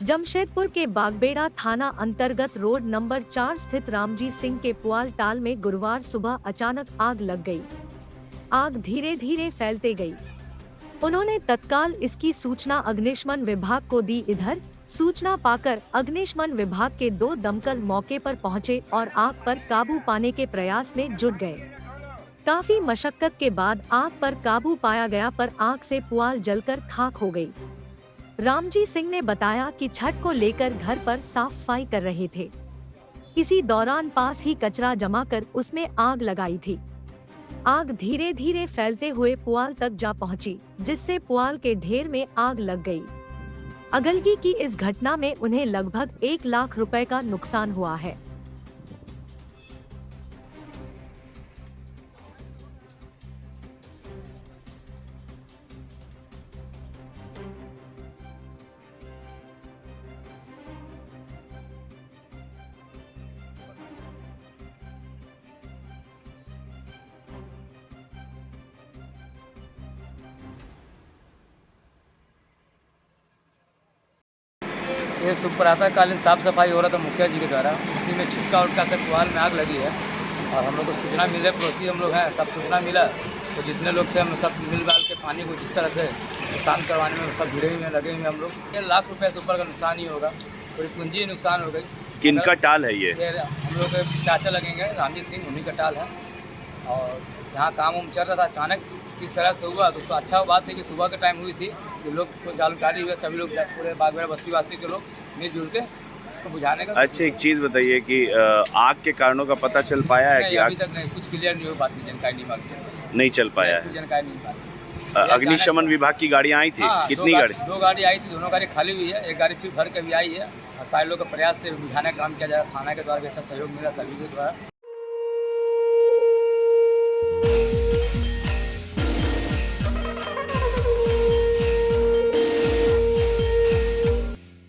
जमशेदपुर के बागबेड़ा थाना अंतर्गत रोड नंबर 4 स्थित रामजी सिंह के पुआल टाल में गुरुवार सुबह अचानक आग लग गई। आग धीरे धीरे फैलते गई। उन्होंने तत्काल इसकी सूचना अग्निशमन विभाग को दी। इधर सूचना पाकर अग्निशमन विभाग के 2 दमकल मौके पर पहुंचे और आग पर काबू पाने के प्रयास में जुट गए। काफी मशक्कत के बाद आग पर काबू पाया गया, पर आग से पुआल जलकर खाक हो गई। रामजी सिंह ने बताया कि छठ को लेकर घर पर साफ सफाई कर रहे थे। इसी दौरान पास ही कचरा जमा कर उसमें आग लगाई थी। आग धीरे धीरे फैलते हुए पुआल तक जा पहुंची, जिससे पुआल के ढेर में आग लग गई। अगलगी की इस घटना में उन्हें लगभग 1 लाख रुपए का नुकसान हुआ है। ये प्रातःकालीन साफ सफाई हो रहा था मुखिया जी के द्वारा, उसी में छिटका उटका से पुआल में आग लगी है। और हम लोग को सूचना मिले, पड़ोसी हम लोग हैं, सब सूचना मिला तो जितने लोग थे हम सब मिल बाल के पानी को जिस तरह से शांत करवाने में सब भिड़े में लगे हुए हम लोग। 1 लाख रुपये से ऊपर का नुकसान ही होगा, पूरी पूंजी नुकसान हो गई। किनका टाल है ये? हम लोग के चाचा लगेंगे, रामजी सिंह, उन्हीं का टाल है। और यहाँ काम उम चल रहा था, अचानक किस तरह से हुआ तो अच्छा बात है कि सुबह के टाइम हुई थी, जो लोग को जानकारी हुई, सभी लोग पूरे बागबेड़ा बस्ती वासी के लोग मिलजुल के इसको बुझाने का। अच्छा, एक चीज़ बताइए कि आग के कारणों का पता चल पाया है कि अभी तक नहीं, कुछ क्लियर नहीं हो, बात की जानकारी नहीं मालूम, नहीं चल पाया है। जानकारी नहीं मालूम। अग्निशमन विभाग की गाड़ियाँ आई थी? कितनी गाड़ी? 2 गाड़ी आई थी, दोनों गाड़ी खाली हुई है, एक गाड़ी फिर भर के भी आई है। और सारे लोग के प्रयास से बुझाने का काम किया जा रहा है। थाना के द्वारा भी अच्छा सहयोग मिला सभी के द्वारा।